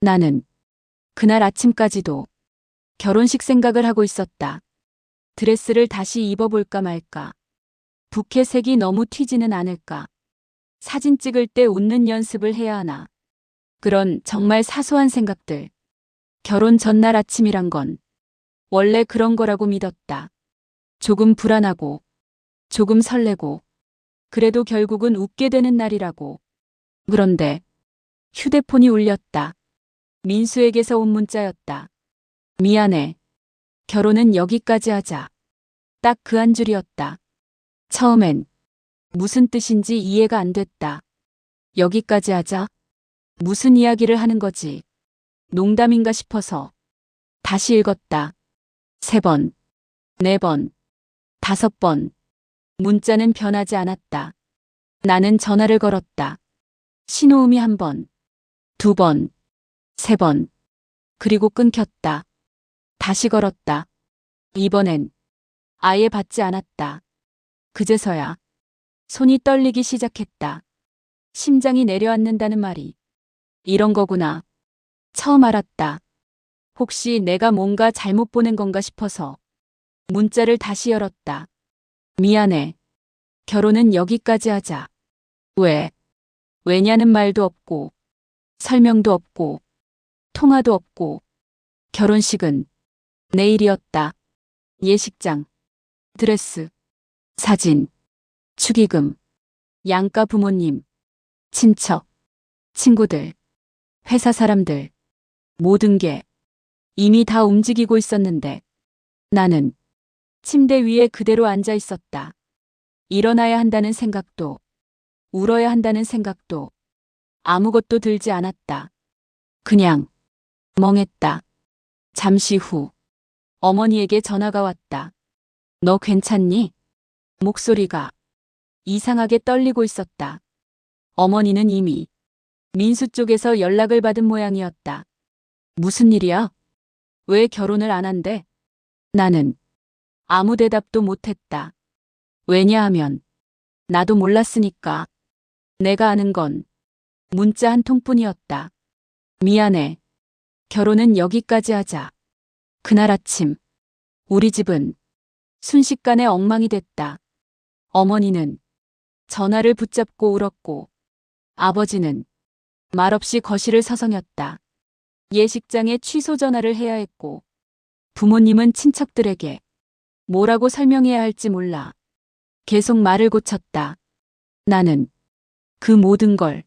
나는 그날 아침까지도 결혼식 생각을 하고 있었다. 드레스를 다시 입어볼까 말까. 부케색이 너무 튀지는 않을까. 사진 찍을 때 웃는 연습을 해야 하나. 그런 정말 사소한 생각들. 결혼 전날 아침이란 건 원래 그런 거라고 믿었다. 조금 불안하고, 조금 설레고, 그래도 결국은 웃게 되는 날이라고. 그런데 휴대폰이 울렸다. 민수에게서 온 문자였다. 미안해. 결혼은 여기까지 하자. 딱 그 한 줄이었다. 처음엔 무슨 뜻인지 이해가 안 됐다. 여기까지 하자? 무슨 이야기를 하는 거지? 농담인가 싶어서 다시 읽었다. 3번, 4번, 5번. 문자는 변하지 않았다. 나는 전화를 걸었다. 신호음이 1번, 2번, 3번. 그리고 끊겼다. 다시 걸었다. 이번엔 아예 받지 않았다. 그제서야 손이 떨리기 시작했다. 심장이 내려앉는다는 말이 이런 거구나. 처음 알았다. 혹시 내가 뭔가 잘못 보낸 건가 싶어서 문자를 다시 열었다. 미안해. 결혼은 여기까지 하자. 왜? 왜냐는 말도 없고, 설명도 없고, 통화도 없고, 결혼식은 내일이었다. 예식장, 드레스, 사진, 축의금, 양가 부모님, 친척, 친구들, 회사 사람들, 모든 게 이미 다 움직이고 있었는데 나는 침대 위에 그대로 앉아 있었다. 일어나야 한다는 생각도, 울어야 한다는 생각도 아무것도 들지 않았다. 그냥 멍했다. 잠시 후 어머니에게 전화가 왔다. 너 괜찮니? 목소리가 이상하게 떨리고 있었다. 어머니는 이미 민수 쪽에서 연락을 받은 모양이었다. 무슨 일이야? 왜 결혼을 안 한대? 나는 아무 대답도 못했다. 왜냐하면 나도 몰랐으니까. 내가 아는 건 문자 한 통뿐이었다. 미안해. 결혼은 여기까지 하자. 그날 아침 우리 집은 순식간에 엉망이 됐다. 어머니는 전화를 붙잡고 울었고 아버지는 말없이 거실을 서성였다. 예식장에 취소 전화를 해야 했고 부모님은 친척들에게 뭐라고 설명해야 할지 몰라 계속 말을 고쳤다. 나는 그 모든 걸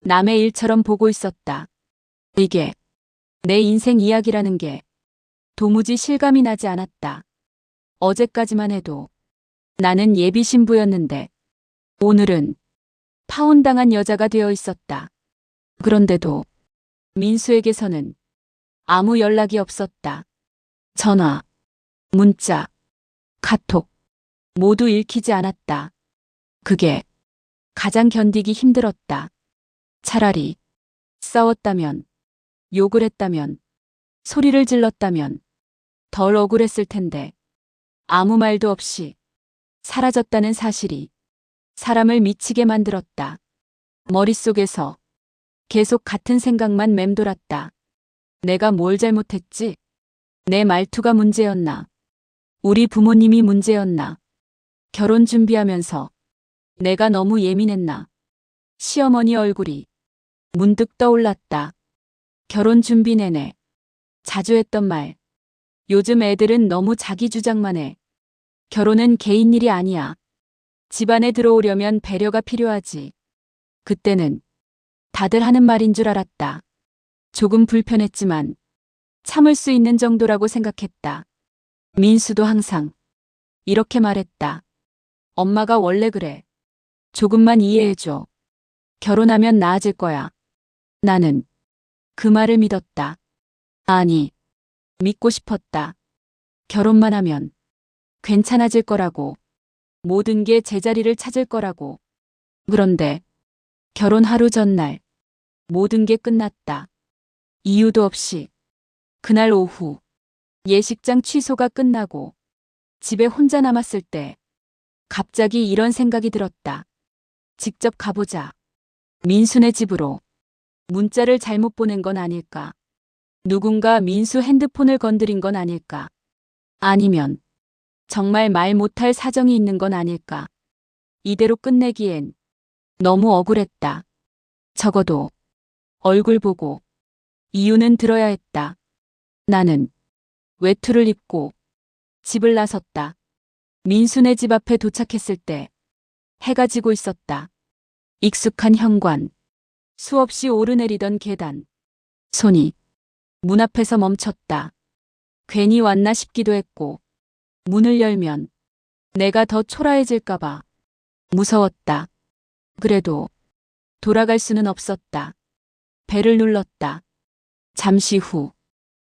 남의 일처럼 보고 있었다. 이게 내 인생 이야기라는 게 도무지 실감이 나지 않았다. 어제까지만 해도 나는 예비 신부였는데 오늘은 파혼당한 여자가 되어 있었다. 그런데도 민수에게서는 아무 연락이 없었다. 전화, 문자, 카톡 모두 읽히지 않았다. 그게 가장 견디기 힘들었다. 차라리 싸웠다면, 욕을 했다면, 소리를 질렀다면 덜 억울했을 텐데 아무 말도 없이 사라졌다는 사실이 사람을 미치게 만들었다. 머릿속에서 계속 같은 생각만 맴돌았다. 내가 뭘 잘못했지? 내 말투가 문제였나? 우리 부모님이 문제였나? 결혼 준비하면서 내가 너무 예민했나? 시어머니 얼굴이 문득 떠올랐다. 결혼 준비 내내 자주 했던 말. 요즘 애들은 너무 자기 주장만 해. 결혼은 개인 일이 아니야. 집안에 들어오려면 배려가 필요하지. 그때는 다들 하는 말인 줄 알았다. 조금 불편했지만 참을 수 있는 정도라고 생각했다. 민수도 항상 이렇게 말했다. 엄마가 원래 그래. 조금만 이해해줘. 결혼하면 나아질 거야. 나는 그 말을 믿었다. 아니, 믿고 싶었다. 결혼만 하면 괜찮아질 거라고. 모든 게 제자리를 찾을 거라고. 그런데 결혼 하루 전날 모든 게 끝났다. 이유도 없이. 그날 오후 예식장 취소가 끝나고 집에 혼자 남았을 때 갑자기 이런 생각이 들었다. 직접 가보자. 민수네 집으로. 문자를 잘못 보낸 건 아닐까? 누군가 민수 핸드폰을 건드린 건 아닐까? 아니면 정말 말 못할 사정이 있는 건 아닐까? 이대로 끝내기엔 너무 억울했다. 적어도 얼굴 보고 이유는 들어야 했다. 나는 외투를 입고 집을 나섰다. 민수네 집 앞에 도착했을 때 해가 지고 있었다. 익숙한 현관, 수없이 오르내리던 계단. 손이 문 앞에서 멈췄다. 괜히 왔나 싶기도 했고 문을 열면 내가 더 초라해질까봐 무서웠다. 그래도 돌아갈 수는 없었다. 벨을 눌렀다. 잠시 후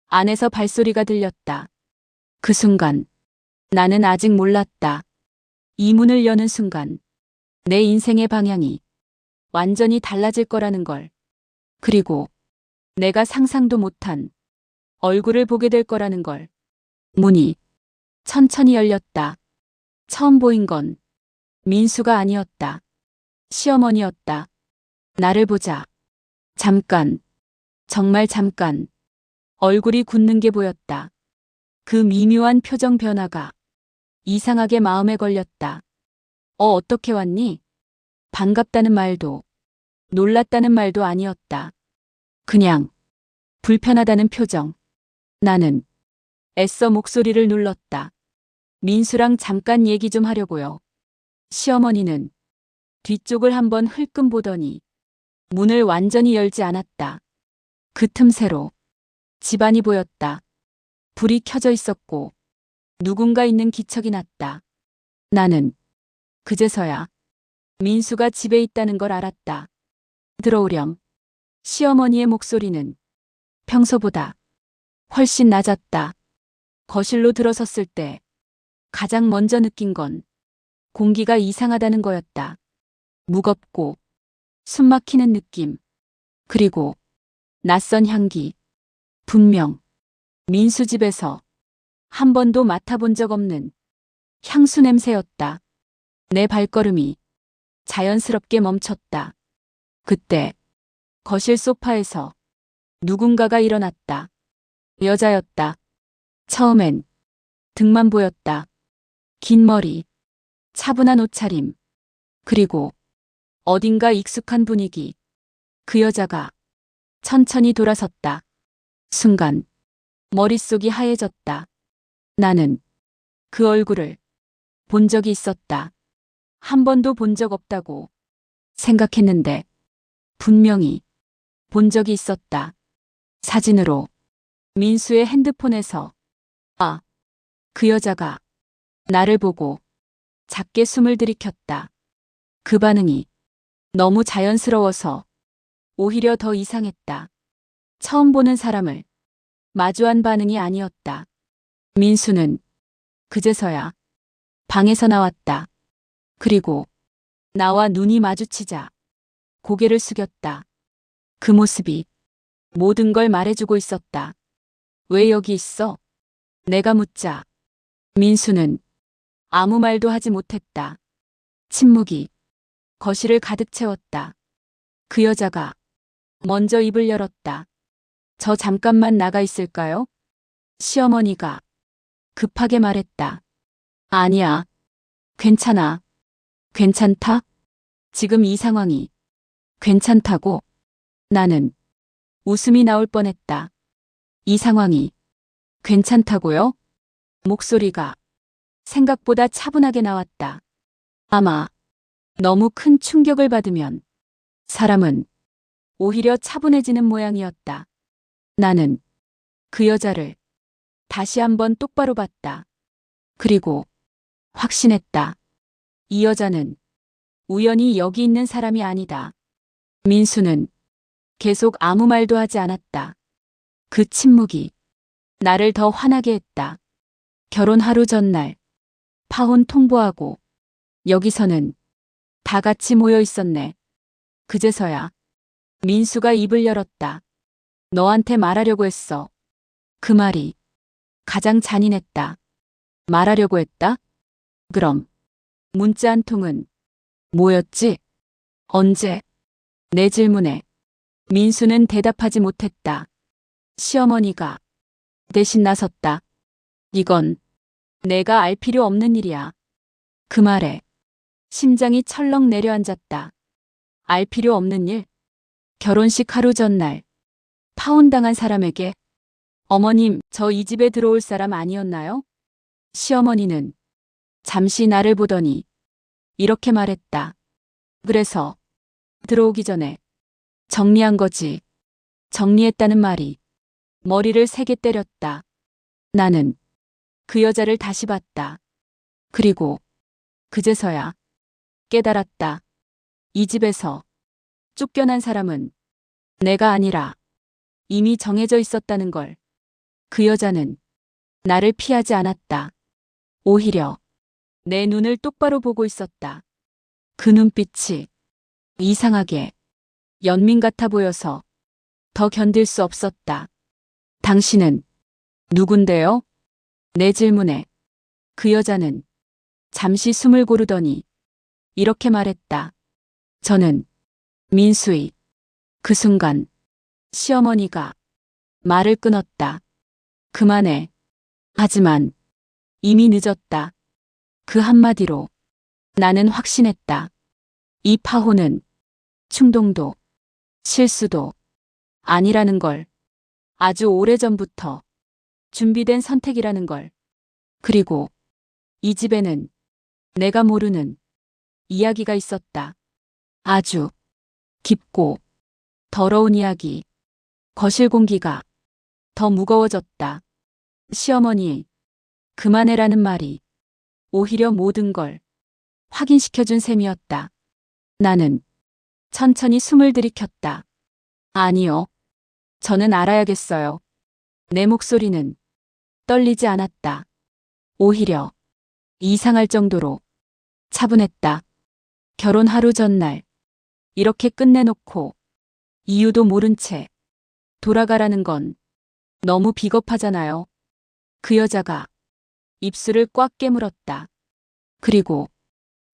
안에서 발소리가 들렸다. 그 순간 나는 아직 몰랐다. 이 문을 여는 순간 내 인생의 방향이 완전히 달라질 거라는 걸. 그리고 내가 상상도 못한 얼굴을 보게 될 거라는 걸. 문이 천천히 열렸다. 처음 보인 건 민수가 아니었다. 시어머니였다. 나를 보자. 잠깐, 정말 잠깐, 얼굴이 굳는 게 보였다. 그 미묘한 표정 변화가 이상하게 마음에 걸렸다. 어떻게 왔니? 반갑다는 말도, 놀랐다는 말도 아니었다. 그냥 불편하다는 표정. 나는 애써 목소리를 눌렀다. 민수랑 잠깐 얘기 좀 하려고요. 시어머니는 뒤쪽을 한번 흘끔 보더니 문을 완전히 열지 않았다. 그 틈새로 집안이 보였다. 불이 켜져 있었고 누군가 있는 기척이 났다. 나는 그제서야 민수가 집에 있다는 걸 알았다. 들어오렴. 시어머니의 목소리는 평소보다 훨씬 낮았다. 거실로 들어섰을 때 가장 먼저 느낀 건 공기가 이상하다는 거였다. 무겁고 숨 막히는 느낌. 그리고 낯선 향기. 분명 민수 집에서 한 번도 맡아본 적 없는 향수 냄새였다. 내 발걸음이 자연스럽게 멈췄다. 그때 거실 소파에서 누군가가 일어났다. 여자였다. 처음엔 등만 보였다. 긴 머리, 차분한 옷차림, 그리고 어딘가 익숙한 분위기. 그 여자가 천천히 돌아섰다. 순간 머릿속이 하얘졌다. 나는 그 얼굴을 본 적이 있었다. 한 번도 본 적 없다고 생각했는데 분명히 본 적이 있었다. 사진으로. 민수의 핸드폰에서. 그 여자가 나를 보고 작게 숨을 들이켰다. 그 반응이 너무 자연스러워서 오히려 더 이상했다. 처음 보는 사람을 마주한 반응이 아니었다. 민수는 그제서야 방에서 나왔다. 그리고 나와 눈이 마주치자 고개를 숙였다. 그 모습이 모든 걸 말해주고 있었다. 왜 여기 있어? 내가 묻자 민수는 아무 말도 하지 못했다. 침묵이 거실을 가득 채웠다. 그 여자가 먼저 입을 열었다. 저 잠깐만 나가 있을까요? 시어머니가 급하게 말했다. 아니야. 괜찮아. 괜찮다? 지금 이 상황이 괜찮다고? 나는 웃음이 나올 뻔했다. 이 상황이 괜찮다고요? 목소리가 생각보다 차분하게 나왔다. 아마 너무 큰 충격을 받으면 사람은 오히려 차분해지는 모양이었다. 나는 그 여자를 다시 한번 똑바로 봤다. 그리고 확신했다. 이 여자는 우연히 여기 있는 사람이 아니다. 민수는 계속 아무 말도 하지 않았다. 그 침묵이 나를 더 화나게 했다. 결혼 하루 전날 파혼 통보하고 여기서는 다 같이 모여 있었네. 그제서야 민수가 입을 열었다. 너한테 말하려고 했어. 그 말이 가장 잔인했다. 말하려고 했다? 그럼 문자 한 통은 뭐였지? 언제? 내 질문에 민수는 대답하지 못했다. 시어머니가 대신 나섰다. 이건 내가 알 필요 없는 일이야. 그 말에 심장이 철렁 내려앉았다. 알 필요 없는 일? 결혼식 하루 전날 파혼당한 사람에게 어머님, 저 이 집에 들어올 사람 아니었나요? 시어머니는 잠시 나를 보더니 이렇게 말했다. 그래서 들어오기 전에 정리한 거지. 정리했다는 말이 머리를 세게 때렸다. 나는 그 여자를 다시 봤다. 그리고 그제서야 깨달았다. 이 집에서 쫓겨난 사람은 내가 아니라 이미 정해져 있었다는 걸. 그 여자는 나를 피하지 않았다. 오히려 내 눈을 똑바로 보고 있었다. 그 눈빛이 이상하게 연민 같아 보여서 더 견딜 수 없었다. 당신은 누군데요? 내 질문에 그 여자는 잠시 숨을 고르더니 이렇게 말했다. 저는 민수이. 그 순간 시어머니가 말을 끊었다. 그만해. 하지만 이미 늦었다. 그 한마디로 나는 확신했다. 이 파혼은 충동도 실수도 아니라는 걸. 아주 오래전부터 준비된 선택이라는 걸. 그리고 이 집에는 내가 모르는 이야기가 있었다. 아주 깊고 더러운 이야기. 거실 공기가 더 무거워졌다. 시어머니, 그만해라는 말이 오히려 모든 걸 확인시켜준 셈이었다. 나는 천천히 숨을 들이켰다. 아니요. 저는 알아야겠어요. 내 목소리는 떨리지 않았다. 오히려 이상할 정도로 차분했다. 결혼 하루 전날 이렇게 끝내놓고 이유도 모른 채 돌아가라는 건 너무 비겁하잖아요. 그 여자가 입술을 꽉 깨물었다. 그리고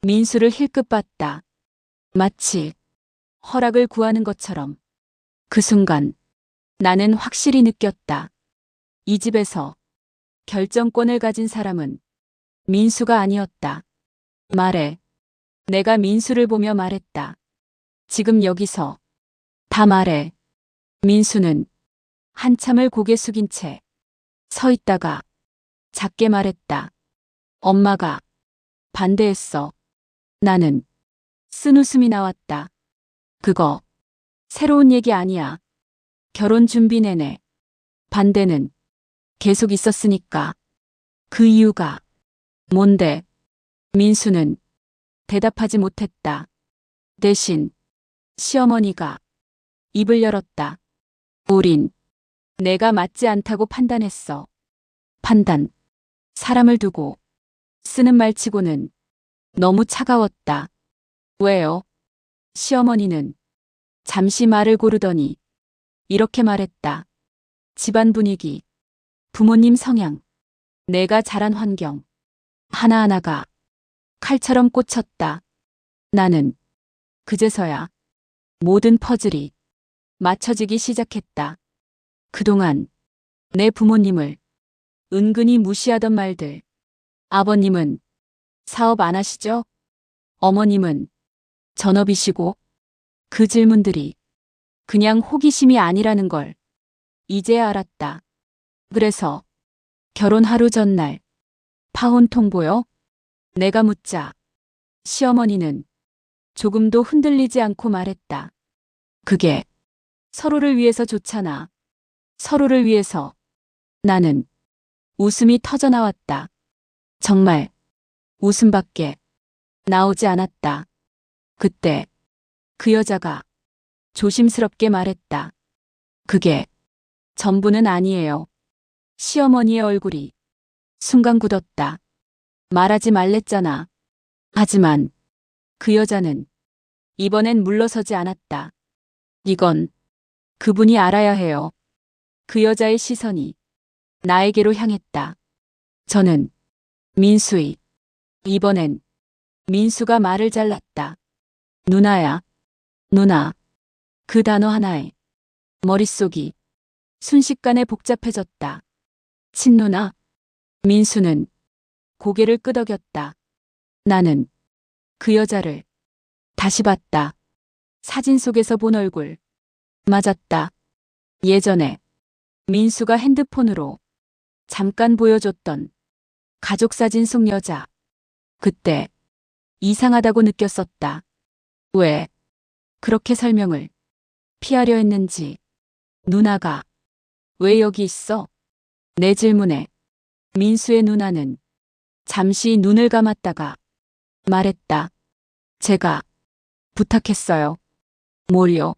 민수를 힐끗 봤다. 마치 허락을 구하는 것처럼. 그 순간 나는 확실히 느꼈다. 이 집에서 결정권을 가진 사람은 민수가 아니었다. 말해. 내가 민수를 보며 말했다. 지금 여기서 다 말해. 민수는 한참을 고개 숙인 채 서 있다가 작게 말했다. 엄마가 반대했어. 나는 쓴웃음이 나왔다. 그거 새로운 얘기 아니야. 결혼 준비 내내 반대는 계속 있었으니까. 그 이유가 뭔데? 민수는 대답하지 못했다. 대신 시어머니가 입을 열었다. 우린 내가 맞지 않다고 판단했어. 판단. 사람을 두고 쓰는 말치고는 너무 차가웠다. 왜요? 시어머니는 잠시 말을 고르더니 이렇게 말했다. 집안 분위기, 부모님 성향, 내가 자란 환경, 하나하나가 칼처럼 꽂혔다. 나는 그제서야 모든 퍼즐이 맞춰지기 시작했다. 그동안 내 부모님을 은근히 무시하던 말들. 아버님은 사업 안 하시죠? 어머님은 전업이시고. 그 질문들이 그냥 호기심이 아니라는 걸 이제야 알았다. 그래서 결혼 하루 전날 파혼 통보요? 내가 묻자 시어머니는 조금도 흔들리지 않고 말했다. 그게 서로를 위해서 좋잖아. 서로를 위해서. 나는 웃음이 터져나왔다. 정말 웃음밖에 나오지 않았다. 그때 그 여자가 조심스럽게 말했다. 그게 전부는 아니에요. 시어머니의 얼굴이 순간 굳었다. 말하지 말랬잖아. 하지만 그 여자는 이번엔 물러서지 않았다. 이건 그분이 알아야 해요. 그 여자의 시선이 나에게로 향했다. 저는 민수이. 이번엔 민수가 말을 잘랐다. 누나야. 누나. 그 단어 하나에 머릿속이 순식간에 복잡해졌다. 친누나. 민수는 고개를 끄덕였다. 나는 그 여자를 다시 봤다. 사진 속에서 본 얼굴. 맞았다. 예전에 민수가 핸드폰으로 잠깐 보여줬던 가족사진 속 여자. 그때 이상하다고 느꼈었다. 왜 그렇게 설명을 피하려 했는지. 누나가 왜 여기 있어? 내 질문에 민수의 누나는 잠시 눈을 감았다가 말했다. 제가 부탁했어요. 뭘요?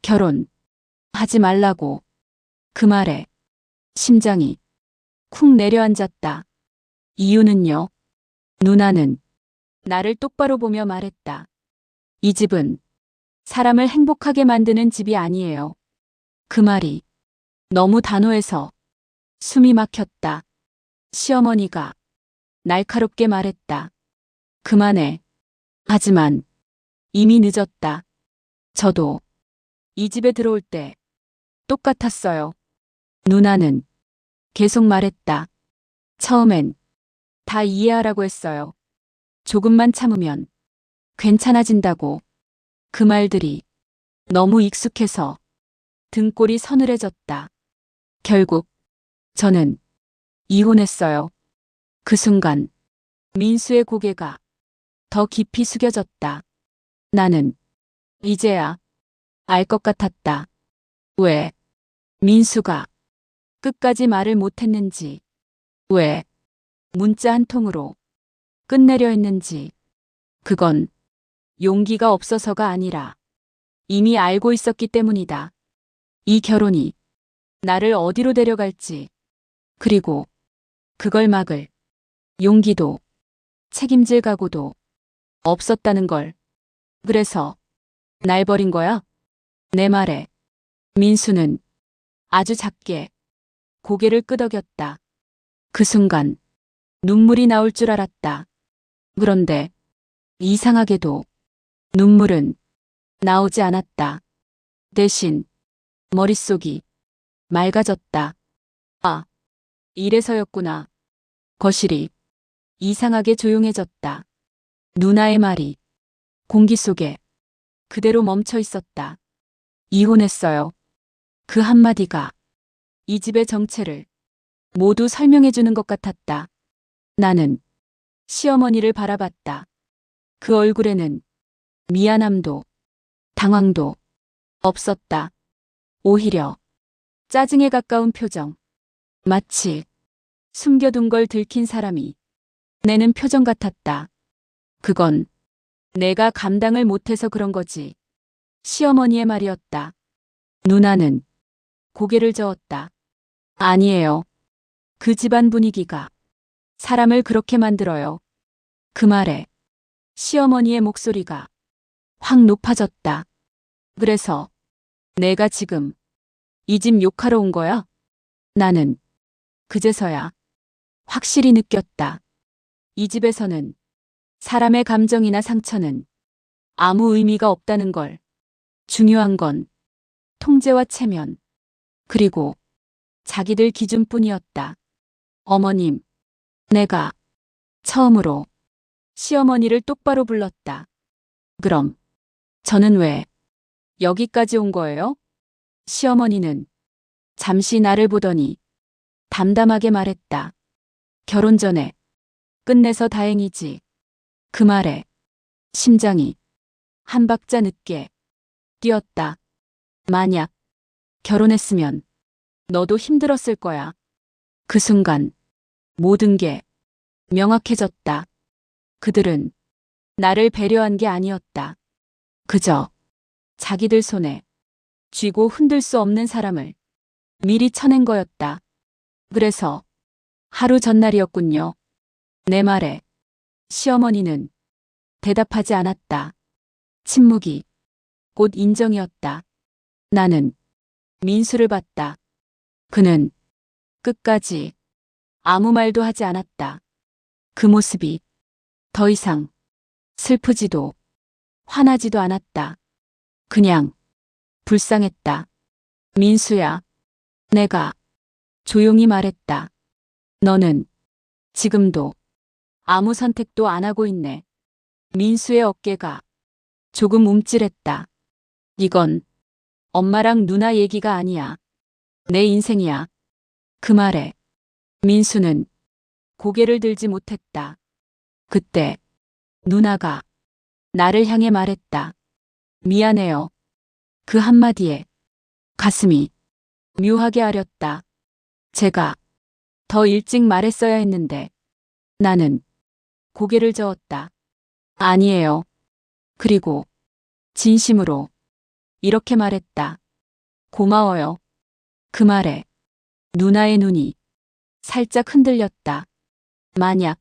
결혼 하지 말라고. 그 말에 심장이 쿵 내려앉았다. 이유는요? 누나는 나를 똑바로 보며 말했다. 이 집은 사람을 행복하게 만드는 집이 아니에요. 그 말이 너무 단호해서 숨이 막혔다. 시어머니가 날카롭게 말했다. 그만해. 하지만 이미 늦었다. 저도 이 집에 들어올 때 똑같았어요. 누나는 계속 말했다. 처음엔 다 이해하라고 했어요. 조금만 참으면 괜찮아진다고. 그 말들이 너무 익숙해서 등골이 서늘해졌다. 결국 저는 이혼했어요. 그 순간 민수의 고개가 더 깊이 숙여졌다. 나는 이제야 알 것 같았다. 왜 민수가 끝까지 말을 못했는지, 왜 문자 한 통으로 끝내려 했는지. 그건 용기가 없어서가 아니라 이미 알고 있었기 때문이다. 이 결혼이 나를 어디로 데려갈지, 그리고 그걸 막을 용기도 책임질 각오도 없었다는 걸. 그래서 날 버린 거야? 내 말에 민수는 아주 작게 고개를 끄덕였다. 그 순간 눈물이 나올 줄 알았다. 그런데 이상하게도 눈물은 나오지 않았다. 대신 머릿속이 맑아졌다. 아, 이래서였구나. 거실이 이상하게 조용해졌다. 누나의 말이 공기 속에 그대로 멈춰 있었다. 이혼했어요. 그 한마디가 이 집의 정체를 모두 설명해 주는 것 같았다. 나는 시어머니를 바라봤다. 그 얼굴에는 미안함도 당황도 없었다. 오히려 짜증에 가까운 표정. 마치 숨겨둔 걸 들킨 사람이 내는 표정 같았다. 그건 내가 감당을 못해서 그런 거지. 시어머니의 말이었다. 누나는 고개를 저었다. 아니에요. 그 집안 분위기가 사람을 그렇게 만들어요. 그 말에 시어머니의 목소리가 확 높아졌다. 그래서 내가 지금 이 집 욕하러 온 거야? 나는 그제서야 확실히 느꼈다. 이 집에서는 사람의 감정이나 상처는 아무 의미가 없다는 걸. 중요한 건 통제와 체면, 그리고 자기들 기준뿐이었다. 어머님, 내가 처음으로 시어머니를 똑바로 불렀다. 그럼 저는 왜 여기까지 온 거예요? 시어머니는 잠시 나를 보더니 담담하게 말했다. 결혼 전에 끝내서 다행이지. 그 말에 심장이 한 박자 늦게 뛰었다. 만약 결혼했으면 너도 힘들었을 거야. 그 순간 모든 게 명확해졌다. 그들은 나를 배려한 게 아니었다. 그저 자기들 손에 쥐고 흔들 수 없는 사람을 미리 쳐낸 거였다. 그래서 하루 전날이었군요. 내 말에 시어머니는 대답하지 않았다. 침묵이 곧 인정이었다. 나는 민수를 봤다. 그는 끝까지 아무 말도 하지 않았다. 그 모습이 더 이상 슬프지도 화나지도 않았다. 그냥 불쌍했다. 민수야. 내가 조용히 말했다. 너는 지금도 아무 선택도 안 하고 있네. 민수의 어깨가 조금 움찔했다. 이건 엄마랑 누나 얘기가 아니야. 내 인생이야. 그 말에 민수는 고개를 들지 못했다. 그때 누나가 나를 향해 말했다. 미안해요. 그 한마디에 가슴이 묘하게 아렸다. 제가 더 일찍 말했어야 했는데 나는 고개를 저었다. 아니에요. 그리고 진심으로 이렇게 말했다. 고마워요. 그 말에 누나의 눈이 살짝 흔들렸다. 만약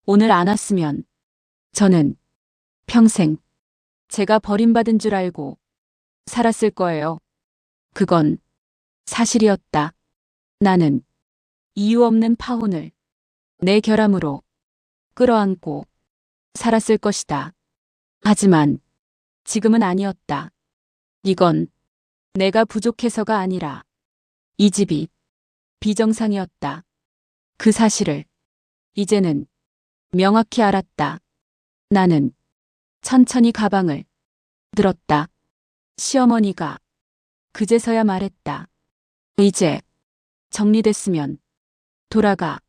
오늘 안 왔으면 저는 평생 제가 버림받은 줄 알고 살았을 거예요. 그건 사실이었다. 나는 이유 없는 파혼을 내 결함으로 끌어안고 살았을 것이다. 하지만 지금은 아니었다. 이건 내가 부족해서가 아니라 이 집이 비정상이었다. 그 사실을 이제는 명확히 알았다. 나는 천천히 가방을 들었다. 시어머니가 그제서야 말했다. 이제 정리됐으면 돌아가.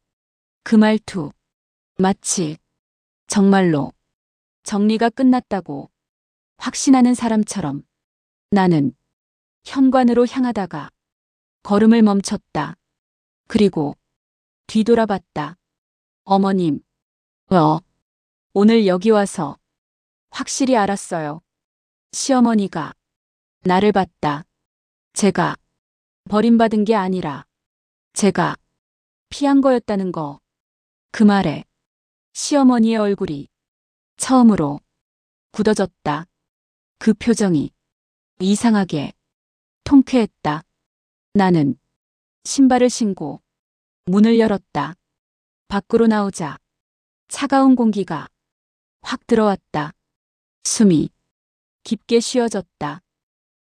그 말투 마치 정말로 정리가 끝났다고 확신하는 사람처럼. 나는 현관으로 향하다가 걸음을 멈췄다. 그리고 뒤돌아봤다. 어머님, 오늘 여기 와서 확실히 알았어요. 시어머니가 나를 봤다. 제가 버림받은 게 아니라 제가 피한 거였다는 거. 그 말에 시어머니의 얼굴이 처음으로 굳어졌다. 그 표정이 이상하게 통쾌했다. 나는 신발을 신고 문을 열었다. 밖으로 나오자 차가운 공기가 확 들어왔다. 숨이 깊게 쉬어졌다.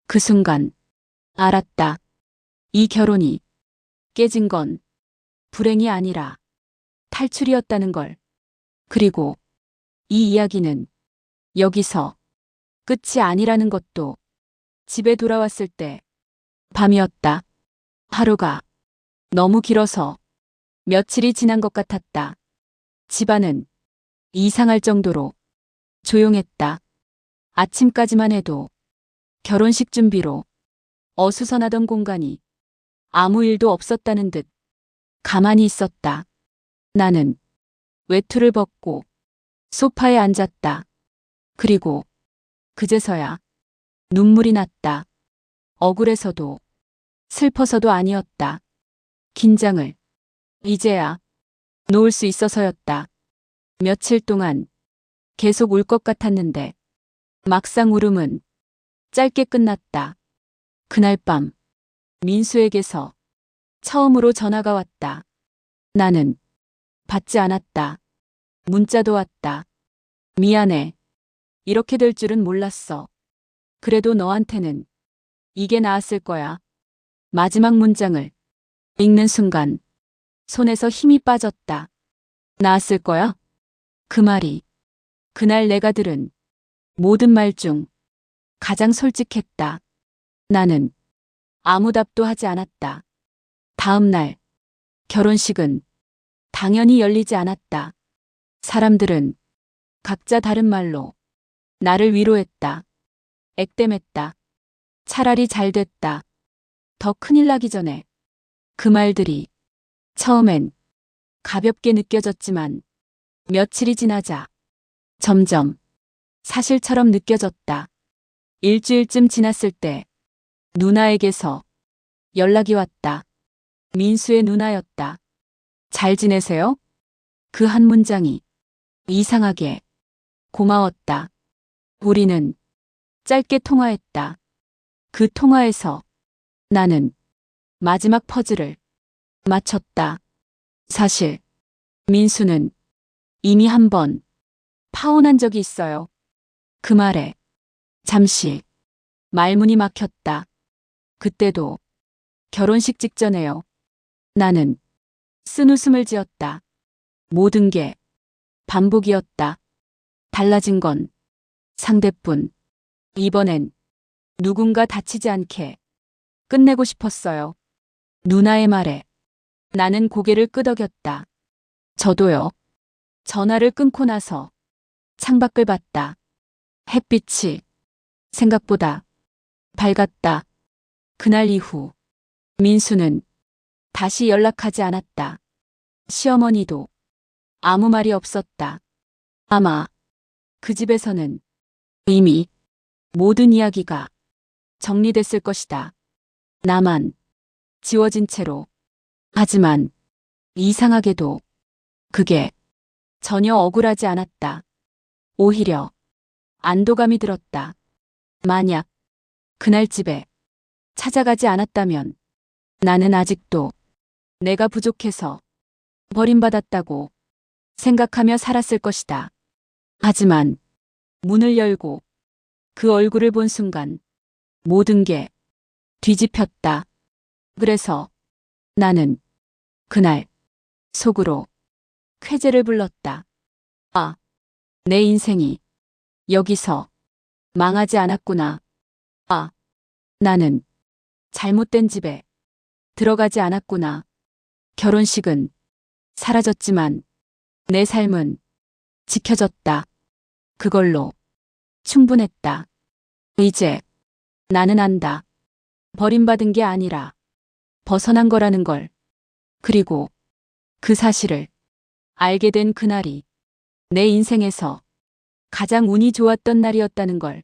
그 순간 알았다. 이 결혼이 깨진 건 불행이 아니라 탈출이었다는 걸. 그리고 이 이야기는 여기서 끝이 아니라는 것도. 집에 돌아왔을 때 밤이었다. 하루가 너무 길어서 며칠이 지난 것 같았다. 집안은 이상할 정도로 조용했다. 아침까지만 해도 결혼식 준비로 어수선하던 공간이 아무 일도 없었다는 듯 가만히 있었다. 나는 외투를 벗고 소파에 앉았다. 그리고 그제서야 눈물이 났다. 억울해서도 슬퍼서도 아니었다. 긴장을 이제야 놓을 수 있어서였다. 며칠 동안 계속 울 것 같았는데 막상 울음은 짧게 끝났다. 그날 밤 민수에게서 처음으로 전화가 왔다. 나는 받지 않았다. 문자도 왔다. 미안해. 이렇게 될 줄은 몰랐어. 그래도 너한테는 이게 나았을 거야. 마지막 문장을 읽는 순간 손에서 힘이 빠졌다. 나았을 거야? 그 말이 그날 내가 들은 모든 말 중 가장 솔직했다. 나는 아무 답도 하지 않았다. 다음 날 결혼식은 당연히 열리지 않았다. 사람들은 각자 다른 말로 나를 위로했다. 액땜했다. 차라리 잘 됐다. 더 큰일 나기 전에. 그 말들이 처음엔 가볍게 느껴졌지만 며칠이 지나자 점점 사실처럼 느껴졌다. 일주일쯤 지났을 때 누나에게서 연락이 왔다. 민수의 누나였다. 잘 지내세요? 그 한 문장이 이상하게 고마웠다. 우리는 짧게 통화했다. 그 통화에서 나는 마지막 퍼즐을 맞췄다. 사실 민수는 이미 한 번 파혼한 적이 있어요. 그 말에 잠시 말문이 막혔다. 그때도 결혼식 직전에요. 나는 쓴웃음을 지었다. 모든 게 반복이었다. 달라진 건 상대뿐. 이번엔 누군가 다치지 않게 끝내고 싶었어요. 누나의 말에 나는 고개를 끄덕였다. 저도요. 전화를 끊고 나서 창밖을 봤다. 햇빛이 생각보다 밝았다. 그날 이후 민수는 다시 연락하지 않았다. 시어머니도 아무 말이 없었다. 아마 그 집에서는 이미 모든 이야기가 정리됐을 것이다. 나만 지워진 채로. 하지만 이상하게도 그게 전혀 억울하지 않았다. 오히려 안도감이 들었다. 만약 그날 집에 찾아가지 않았다면 나는 아직도 내가 부족해서 버림받았다고 생각하며 살았을 것이다. 하지만 문을 열고 그 얼굴을 본 순간 모든 게 뒤집혔다. 그래서 나는 그날 속으로 쾌재를 불렀다. 아, 내 인생이 여기서 망하지 않았구나. 아, 나는 잘못된 집에 들어가지 않았구나. 결혼식은 사라졌지만 내 삶은 지켜졌다. 그걸로 충분했다. 이제 나는 안다. 버림받은 게 아니라 벗어난 거라는 걸. 그리고 그 사실을 알게 된 그날이 내 인생에서 가장 운이 좋았던 날이었다는 걸.